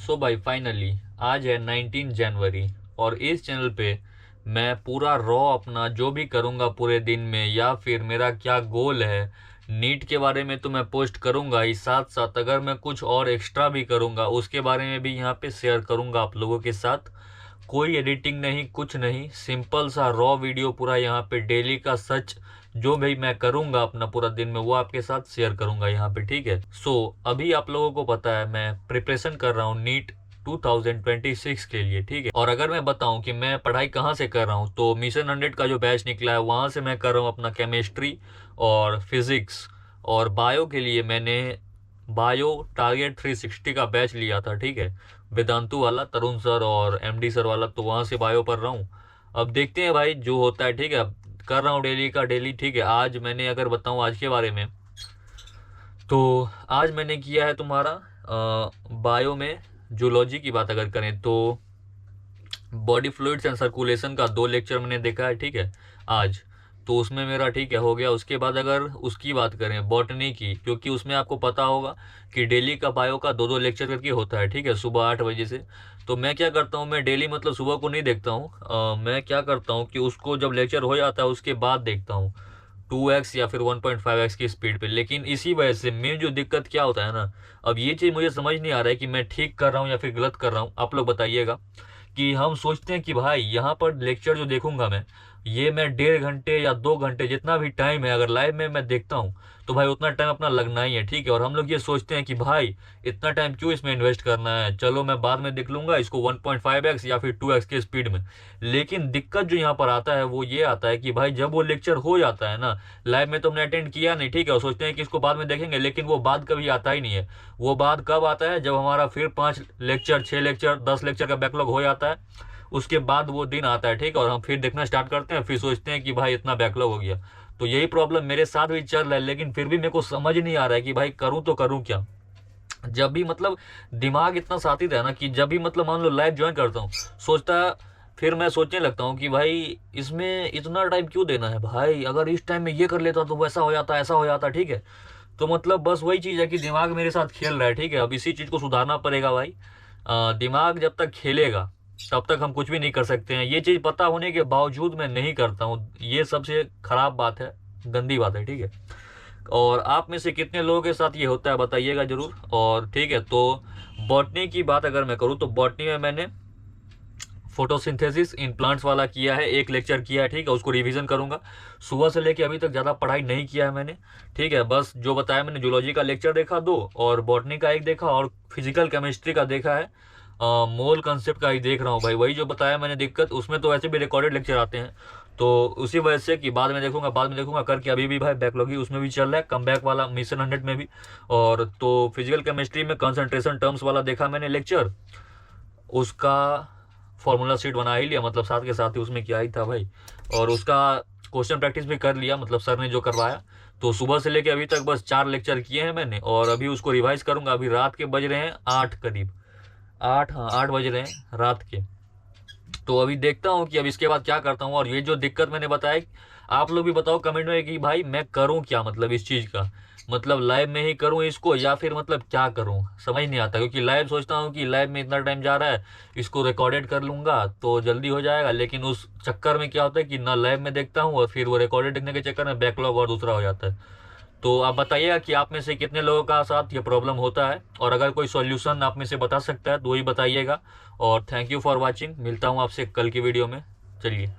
सो भाई फाइनली आज है 19 जनवरी और इस चैनल पे मैं पूरा रॉ अपना जो भी करूँगा पूरे दिन में या फिर मेरा क्या गोल है नीट के बारे में तो मैं पोस्ट करूँगा ही, साथ साथ अगर मैं कुछ और एक्स्ट्रा भी करूँगा उसके बारे में भी यहाँ पे शेयर करूँगा आप लोगों के साथ। कोई एडिटिंग नहीं, कुछ नहीं, सिंपल सा रॉ वीडियो पूरा यहाँ पे डेली का सच जो भी मैं करूँगा अपना पूरा दिन में वो आपके साथ शेयर करूँगा यहाँ पे, ठीक है। अभी आप लोगों को पता है मैं प्रिपरेशन कर रहा हूँ नीट 2026 के लिए, ठीक है। और अगर मैं बताऊं कि मैं पढ़ाई कहाँ से कर रहा हूँ तो मिशन 100 का जो बैच निकला है वहाँ से मैं कर रहा हूँ अपना केमिस्ट्री और फिजिक्स। और बायो के लिए मैंने बायो टारगेट 360 का बैच लिया था, ठीक है, वेदांतु वाला, तरुण सर और एमडी सर वाला, तो वहाँ से बायो पढ़ रहा हूँ। अब देखते हैं भाई जो होता है, ठीक है। अब कर रहा हूँ डेली का डेली, ठीक है। आज मैंने अगर बताऊँ आज के बारे में तो आज मैंने किया है तुम्हारा बायो में जूलॉजी की बात अगर करें तो बॉडी फ्लूइड्स एंड सर्कुलेशन का 2 लेक्चर मैंने देखा है, ठीक है, आज। तो उसमें मेरा ठीक है हो गया। उसके बाद अगर उसकी बात करें बॉटनी की, क्योंकि उसमें आपको पता होगा कि डेली का बायो का 2-2 लेक्चर करके होता है, ठीक है, सुबह 8 बजे से। तो मैं क्या करता हूँ, मैं डेली मतलब सुबह को नहीं देखता हूँ, मैं क्या करता हूँ कि उसको जब लेक्चर हो जाता है उसके बाद देखता हूँ 2x या फिर 1.5x की स्पीड पे। लेकिन इसी वजह से मेन जो दिक्कत क्या होता है ना, अब ये चीज़ मुझे समझ नहीं आ रहा है कि मैं ठीक कर रहा हूँ या फिर गलत कर रहा हूँ, आप लोग बताइएगा। कि हम सोचते हैं कि भाई यहाँ पर लेक्चर जो देखूंगा मैं, ये मैं 1.5 घंटे या 2 घंटे जितना भी टाइम है अगर लाइव में मैं देखता हूँ तो भाई उतना टाइम अपना लगना ही है, ठीक है। और हम लोग ये सोचते हैं कि भाई इतना टाइम क्यों इसमें इन्वेस्ट करना है, चलो मैं बाद में देख लूंगा इसको 1.5x या फिर 2x की स्पीड में। लेकिन दिक्कत जो यहाँ पर आता है वो ये आता है कि भाई जब वो लेक्चर हो जाता है ना, लाइव में तो हमने अटेंड किया नहीं, ठीक है, और सोचते हैं कि इसको बाद में देखेंगे, लेकिन वो बाद कभी आता ही नहीं है। वो बाद कब आता है, जब हमारा फिर 5 लेक्चर 6 लेक्चर 10 लेक्चर का बैकलॉग हो जाता है, उसके बाद वो दिन आता है, ठीक है, और हम फिर देखना स्टार्ट करते हैं, फिर सोचते हैं कि भाई इतना बैकलॉग हो गया। तो यही प्रॉब्लम मेरे साथ भी चल रहा है, लेकिन फिर भी मेरे को समझ नहीं आ रहा है कि भाई करूं तो करूं क्या। जब भी मतलब दिमाग इतना साथी था ना कि जब भी मतलब मान लो लाइव ज्वाइन करता हूँ सोचता, फिर मैं सोचने लगता हूँ कि भाई इसमें इतना टाइम क्यों देना है भाई, अगर इस टाइम में ये कर लेता तो वैसा हो जाता ऐसा हो जाता, ठीक है। तो मतलब बस वही चीज़ है कि दिमाग मेरे साथ खेल रहा है, ठीक है। अब इसी चीज़ को सुधारना पड़ेगा भाई। दिमाग जब तक खेलेगा तब तक हम कुछ भी नहीं कर सकते हैं। ये चीज़ पता होने के बावजूद मैं नहीं करता हूँ, ये सबसे खराब बात है, गंदी बात है, ठीक है। और आप में से कितने लोगों के साथ ये होता है बताइएगा जरूर। और ठीक है, तो बॉटनी की बात अगर मैं करूँ तो बॉटनी में मैंने फोटोसिंथेसिस इन प्लांट्स वाला किया है, 1 लेक्चर किया है, ठीक है, उसको रिवीजन करूंगा। सुबह से लेके अभी तक ज़्यादा पढ़ाई नहीं किया है मैंने, ठीक है, बस जो बताया मैंने जूलॉजी का लेक्चर देखा 2 और बॉटनी का 1 देखा और फिजिकल केमिस्ट्री का देखा है। मोल कंसेप्ट का ही देख रहा हूँ भाई, वही जो बताया मैंने दिक्कत, उसमें तो वैसे भी रिकॉर्डेड लेक्चर आते हैं, तो उसी वजह से कि बाद में देखूंगा करके अभी भी भाई बैकलॉग ही उसमें भी चल रहा है, कम बैक वाला मिशन 100 में भी। और तो फिजिकल केमिस्ट्री में कंसंट्रेशन टर्म्स वाला देखा मैंने लेक्चर, उसका फॉर्मूला शीट बना ही लिया, मतलब साथ के साथ ही उसमें किया ही था भाई। और उसका क्वेश्चन प्रैक्टिस भी कर लिया, मतलब सर ने जो करवाया। तो सुबह से लेके अभी तक बस 4 लेक्चर किए हैं मैंने और अभी उसको रिवाइज करूंगा। अभी रात के बज रहे हैं 8 करीब, 8, हाँ 8 बज रहे हैं रात के। तो अभी देखता हूँ कि अब इसके बाद क्या करता हूँ। और ये जो दिक्कत मैंने बताया, आप लोग भी बताओ कमेंट में कि भाई मैं करूँ क्या, मतलब इस चीज़ का, मतलब लाइव में ही करूँ इसको या फिर मतलब क्या करूँ समझ नहीं आता। क्योंकि लाइव सोचता हूँ कि लाइव में इतना टाइम जा रहा है, इसको रिकॉर्डेड कर लूँगा तो जल्दी हो जाएगा, लेकिन उस चक्कर में क्या होता है कि ना लाइव में देखता हूँ और फिर वो रिकॉर्डेड देखने के चक्कर में बैकलॉग और दूसरा हो जाता है। तो आप बताइएगा कि आप में से कितने लोगों का साथ ये प्रॉब्लम होता है, और अगर कोई सॉल्यूशन आप में से बता सकता है तो वही बताइएगा। और थैंक यू फॉर वॉचिंग, मिलता हूँ आपसे कल की वीडियो में, चलिए।